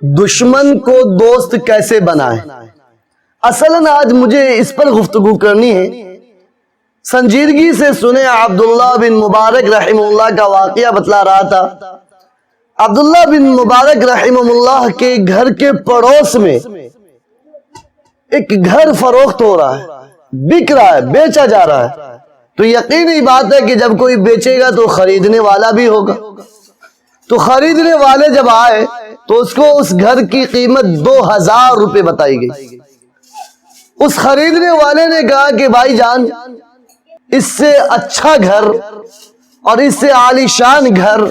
دشمن کو دوست کیسے بنائیں؟ اصلاً آج مجھے اس پر گفتگو کرنی ہے۔ سنجیدگی سے سنیں، عبداللہ بن مبارک رحمہ اللہ کا واقعہ بتلا رہا تھا۔ عبداللہ بن مبارک رحمہ اللہ کے گھر کے پڑوس میں ایک گھر فروخت ہو رہا ہے، بک رہا ہے، بیچا جا رہا ہے۔ تو یقینی بات ہے کہ جب کوئی بیچے گا تو خریدنے والا بھی ہوگا۔ تو خریدنے والے جب آئے تو اس کو اس گھر کی قیمت 2000 روپے بتائی گئی۔ اس خریدنے والے نے کہا کہ بھائی جان، اس سے اچھا گھر اور اس سے عالیشان گھر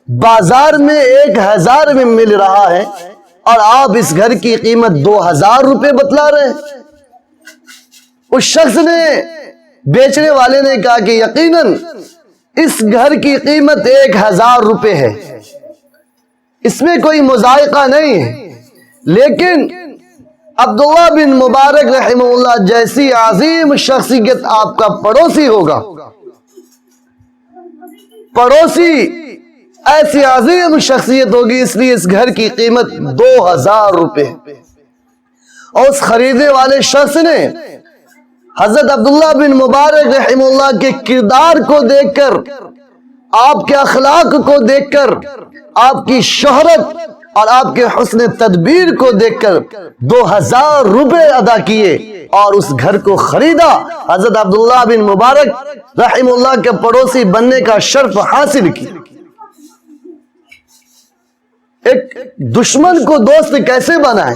بازار میں 1000 میں مل رہا ہے اور آپ اس گھر کی قیمت 2000 روپے بتلا رہے ہیں۔ اس شخص نے، بیچنے والے نے کہا کہ یقیناً اس گھر کی قیمت 1000 روپے ہے، اس میں کوئی مذائقہ نہیں ہے، لیکن عبداللہ بن مبارک رحمہ اللہ جیسی عظیم شخصیت آپ کا پڑوسی ہوگا، پڑوسی ایسی عظیم شخصیت ہوگی، اس لیے اس گھر کی قیمت 2000 روپے۔ اور اس خریدنے والے شخص نے حضرت عبداللہ بن مبارک رحمہ اللہ کے کردار کو دیکھ کر، آپ کے اخلاق کو دیکھ کر، آپ کی شہرت اور آپ کے حسن تدبیر کو دیکھ کر 2000 روپے ادا کیے اور اس گھر کو خریدا۔ حضرت عبداللہ بن مبارک رحمہ اللہ کے پڑوسی بننے کا شرف حاصل کیا۔ ایک دشمن کو دوست کیسے بنائیں؟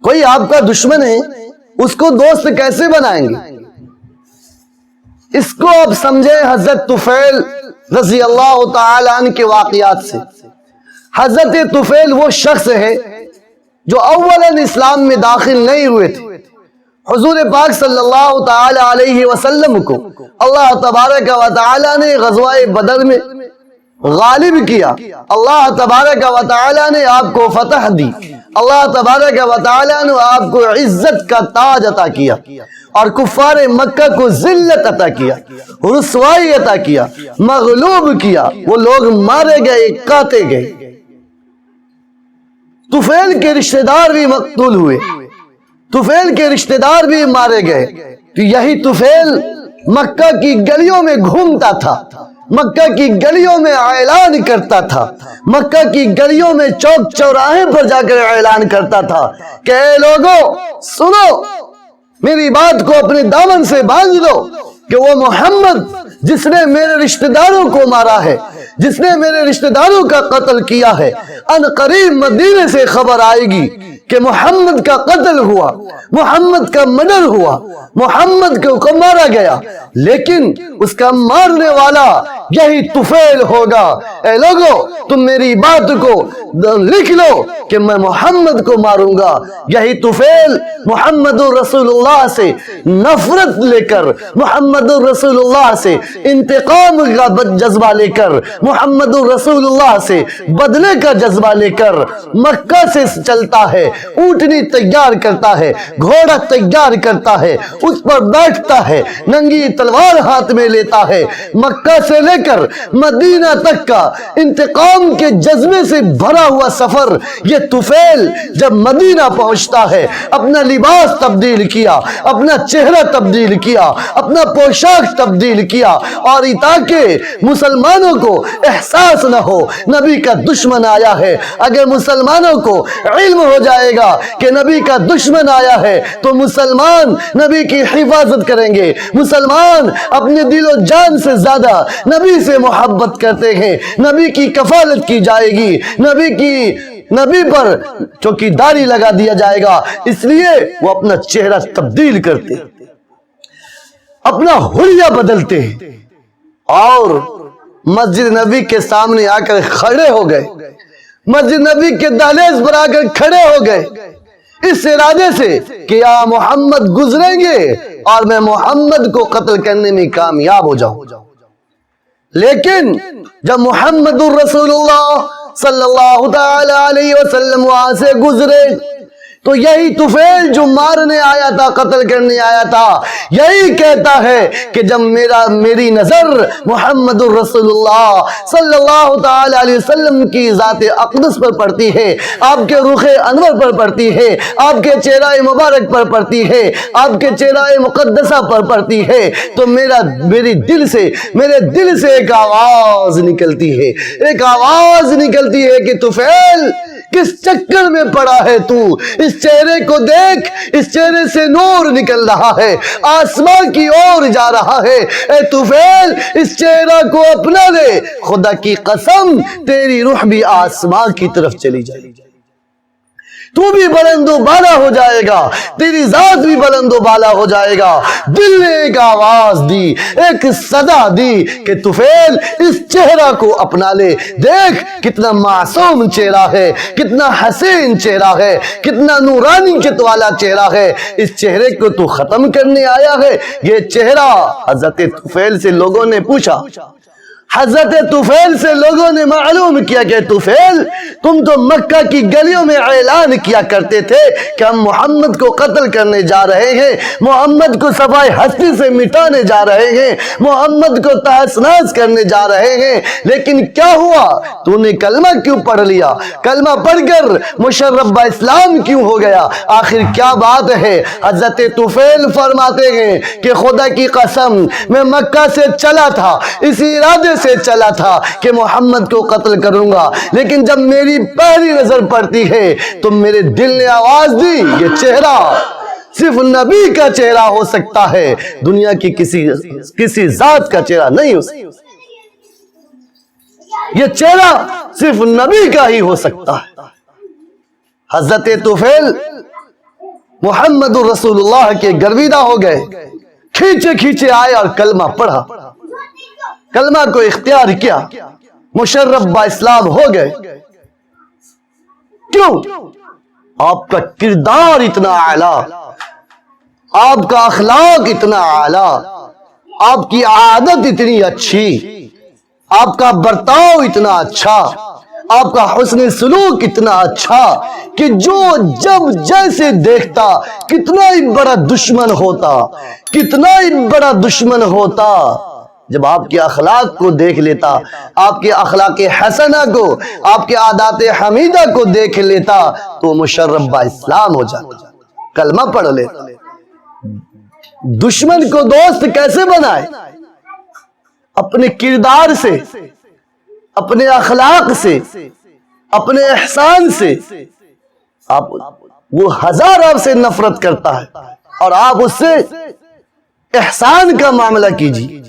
کوئی آپ کا دشمن ہے، اس کو دوست کیسے بنائیں گے؟ اس کو آپ سمجھیں حضرت طفیل رضی اللہ تعالی عنہ کے واقعات سے۔ حضرت طفیل وہ شخص ہے جو اولاً اسلام میں داخل نہیں ہوئے تھے۔ حضور پاک صلی اللہ تعالی علیہ وسلم کو اللہ تبارک و تعالی نے غزوہ بدر میں غالب کیا، اللہ تبارک و تعالی نے آپ کو فتح دی، اللہ تبارک و تعالی نے آپ کو عزت کا تاج عطا کیا اور کفار مکہ کو ذلت عطا کیا، رسوائی عطا کیا، مغلوب کیا، وہ لوگ مارے گئے، کاٹے گئے۔ طفیل کے رشتہ دار بھی مقتول ہوئے، طفیل کے رشتہ دار بھی مارے گئے۔ تو یہی طفیل مکہ کی گلیوں میں گھومتا تھا، مکہ کی گلیوں میں اعلان کرتا تھا، مکہ کی گلیوں میں چوک چوراہے پر جا کر اعلان کرتا تھا کہ اے لوگوں سنو، میری بات کو اپنے دامن سے باندھ لو کہ وہ محمد جس نے میرے رشتہ داروں کو مارا ہے، جس نے میرے رشتہ داروں کا قتل کیا ہے، ان قریب مدینے سے خبر آئے گی کہ محمد کا قتل ہوا، محمد کا مرڈر ہوا، محمد کو مارا گیا، لیکن اس کا مارنے والا یہی طفیل ہوگا۔ اے لوگو تم میری بات کو لکھ لو کہ میں محمد کو ماروں گا۔ یہی طفیل محمد رسول اللہ سے نفرت لے کر، محمد رسول اللہ سے انتقام کا جذبہ لے کر، محمد رسول اللہ سے بدلے کا جذبہ لے کر مکہ سے چلتا ہے، اونٹنی تیار کرتا ہے، گھوڑا تیار کرتا ہے، اس پر بیٹھتا ہے، ننگی تلوار ہاتھ میں لیتا ہے، مکہ سے لے کر مدینہ تک کا انتقام کے جذبے سے بھرا ہوا سفر۔ یہ طفیل جب مدینہ پہنچتا ہے، اپنا لباس تبدیل کیا، اپنا چہرہ تبدیل کیا، اپنا پوشاک تبدیل کیا، اور تاکہ مسلمانوں کو احساس نہ ہو نبی کا دشمن آیا ہے۔ اگر مسلمانوں کو علم ہو جائے گا کہ نبی کا دشمن آیا ہے تو مسلمان نبی کی حفاظت کریں گے، مسلمان اپنے دل و جان سے زیادہ نبی سے محبت کرتے ہیں، نبی کی کفالت کی جائے گی، نبی پر چوکیداری لگا دیا جائے گا، اس لیے وہ اپنا چہرہ تبدیل کرتے، اپنا حلیہ بدلتے ہیں اور مسجد نبی کے سامنے آ کر کھڑے ہو گئے، مسجد نبی کے دہلیز پر آ کر کھڑے ہو گئے، اس ارادے سے کہ یا محمد گزریں گے اور میں محمد کو قتل کرنے میں کامیاب ہو جاؤں۔ لیکن جب محمد الرسول اللہ صلی اللہ تعالی علیہ وسلم وہاں سے گزرے، تو یہی طفیل جو مارنے آیا تھا، قتل کرنے آیا تھا، یہی کہتا ہے کہ جب میری نظر محمد الرسول اللہ صلی اللہ تعالی علیہ وسلم کی ذات اقدس پر پڑتی ہے، آپ کے رخ انور پر پڑتی ہے، آپ کے چہرہ مبارک پر پڑتی ہے، آپ کے چہرہ مقدسہ پر پڑتی ہے، تو میرے دل سے ایک آواز نکلتی ہے، کہ طفیل کس چکر میں پڑا ہے تو؟ اس چہرے کو دیکھ، اس چہرے سے نور نکل رہا ہے، آسمان کی اور جا رہا ہے، اے طفیل اس چہرہ کو اپنا لے، خدا کی قسم تیری روح بھی آسمان کی طرف چلی جائے گی، تو بھی بلند و بالا ہو جائے گا، تیری ذات بھی بلند و بالا ہو جائے گا۔ دل نے ایک آواز دی، ایک صدا دی کہ طفیل اس چہرہ کو اپنا لے، دیکھ کتنا معصوم چہرہ ہے، کتنا حسین چہرہ ہے، کتنا نورانیت والا چہرہ ہے، اس چہرے کو تو ختم کرنے آیا ہے۔ یہ چہرہ حضرت طفیل سے لوگوں نے پوچھا، حضرت طفیل سے لوگوں نے معلوم کیا کہ طفیل تم تو مکہ کی گلیوں میں اعلان کیا کرتے تھے کہ ہم محمد کو قتل کرنے جا رہے ہیں، محمد کو صفائے ہستی سے مٹانے جا رہے ہیں، محمد کو تہس نہس کرنے جا رہے ہیں، لیکن کیا ہوا؟ تو نے کلمہ کیوں پڑھ لیا؟ کلمہ پڑھ کر مشرف با اسلام کیوں ہو گیا؟ آخر کیا بات ہے؟ حضرت طفیل فرماتے ہیں کہ خدا کی قسم میں مکہ سے چلا تھا، اسی ارادے سے چلا تھا کہ محمد کو قتل کروں گا، لیکن جب میری پہلی نظر پڑتی ہے تو میرے دل نے آواز دی، یہ چہرہ صرف نبی کا چہرہ ہو سکتا ہے، دنیا کی کسی ذات کا چہرہ نہیں ہو سکتا، یہ چہرہ صرف نبی کا ہی ہو سکتا ہے۔ حضرت طفیل محمد الرسول اللہ کے گرویدہ ہو گئے، کھینچے آئے اور کلمہ پڑھا، کلمہ کو اختیار کیا، مشرف با اسلام ہو گئے۔ کیوں؟ آپ کا کردار اتنا اعلیٰ، آپ کا اخلاق اتنا اعلیٰ، آپ کی عادت اتنی اچھی، آپ کا برتاؤ اتنا اچھا، آپ کا حسن سلوک اتنا اچھا کہ جو جب جیسے دیکھتا کتنا ہی بڑا دشمن ہوتا، جب آپ کے اخلاق کو دیکھ لیتا، آپ کے اخلاق حسنہ کو، آپ کے عادات حمیدہ کو دیکھ لیتا تو مشرف با اسلام ہو جاتا، کلمہ پڑھ لیتا۔ دشمن کو دوست کیسے بنائے؟ اپنے کردار سے، اپنے اخلاق سے، اپنے احسان سے۔ وہ ہزار آپ سے نفرت کرتا ہے اور آپ اس سے احسان کا معاملہ کیجیے،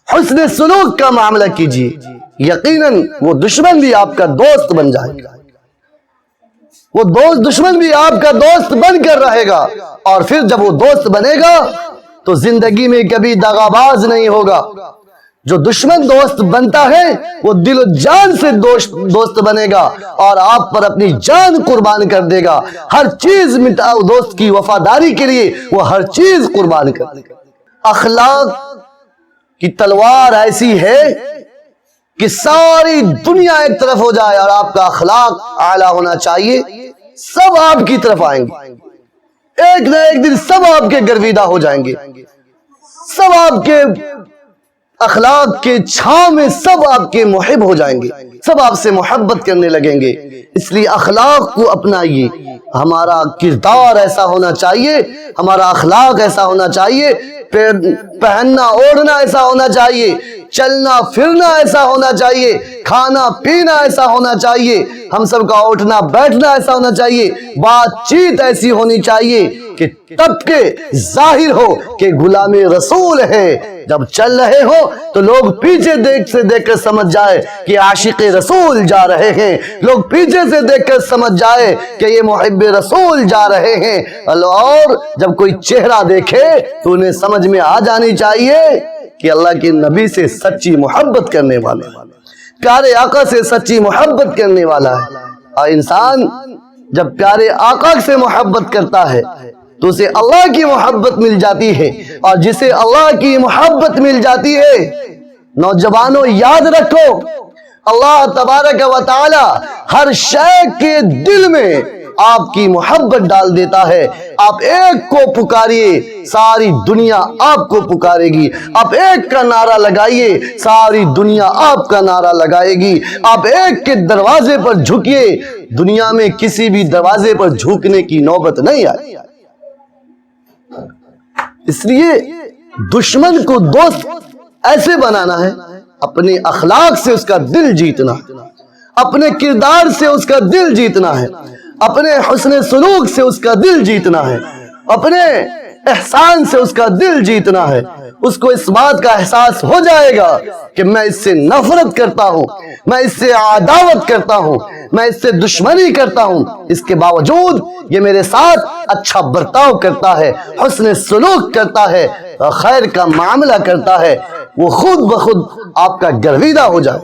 حسن سلوک کا معاملہ کیجیے، یقیناً وہ دشمن بھی آپ کا دوست بن جائے گا، دشمن بھی آپ کا دوست بن کر رہے گا، اور پھر جب وہ دوست بنے گا تو زندگی میں کبھی دغاباز نہیں ہوگا۔ جو دشمن دوست بنتا ہے وہ دل و جان سے دوست بنے گا اور آپ پر اپنی جان قربان کر دے گا، ہر چیز مٹاؤ دوست کی وفاداری کے لیے وہ ہر چیز قربان کر دے گا۔ اخلاق کی تلوار ایسی ہے کہ ساری دنیا ایک طرف ہو جائے اور آپ کا اخلاق اعلیٰ ہونا چاہیے، سب آپ کی طرف آئیں گے، ایک نہ ایک دن سب آپ کے گرویدہ ہو جائیں گے، سب آپ کے اخلاق کے چھاؤں میں سب آپ کے محب ہو جائیں گے، سب آپ سے محبت کرنے لگیں گے۔ اس لیے اخلاق کو اپنائیے، ہمارا کردار ایسا ہونا چاہیے، ہمارا اخلاق ایسا ہونا چاہیے، پہننا اوڑھنا ایسا ہونا چاہیے، چلنا پھرنا ایسا ہونا چاہیے، کھانا پینا ایسا ہونا چاہیے، ہم سب کا اٹھنا بیٹھنا ایسا ہونا چاہیے، بات چیت ایسی ہونی چاہیے کہ تب کے ظاہر ہو کہ غلام رسول ہے، جب چل رہے ہو تو لوگ پیچھے دیکھ کر سمجھ جائے کہ عاشق رسول جا رہے ہیں، لوگ پیچھے سے دیکھ کر سمجھ جائے کہ یہ محب رسول جا رہے ہیں، اور جب کوئی چہرہ دیکھے تو انہیں سمجھ میں آ جانی چاہیے کہ اللہ کے نبی سے سچی محبت کرنے والے، پیارے آقا سے سچی محبت کرنے والا ہے۔ اور انسان جب پیارے آقا سے محبت کرتا ہے تو اسے اللہ کی محبت مل جاتی ہے، اور جسے اللہ کی محبت مل جاتی ہے، نوجوانوں یاد رکھو، اللہ تبارک و تعالی ہر شے کے دل میں آپ کی محبت ڈال دیتا ہے۔ آپ ایک کو پکاریے ساری دنیا آپ کو پکارے گی، آپ ایک کا نعرہ لگائیے ساری دنیا آپ کا نعرہ لگائے گی، آپ ایک کے دروازے پر جھکیے دنیا میں کسی بھی دروازے پر جھکنے کی نوبت نہیں آئی۔ اس لیے دشمن کو دوست ایسے بنانا ہے، اپنے اخلاق سے اس کا دل جیتنا، اپنے کردار سے اس کا دل جیتنا ہے، اپنے حسن سلوک سے اس کا دل جیتنا ہے، اپنے احسان سے اس کا دل جیتنا ہے۔ اس کو اس بات کا احساس ہو جائے گا کہ میں اس سے نفرت کرتا ہوں، میں اس سے عداوت کرتا ہوں، میں اس سے دشمنی کرتا ہوں، اس کے باوجود یہ میرے ساتھ اچھا برتاؤ کرتا ہے، حسن سلوک کرتا ہے، خیر کا معاملہ کرتا ہے، وہ خود بخود آپ کا گرویدہ ہو جائے۔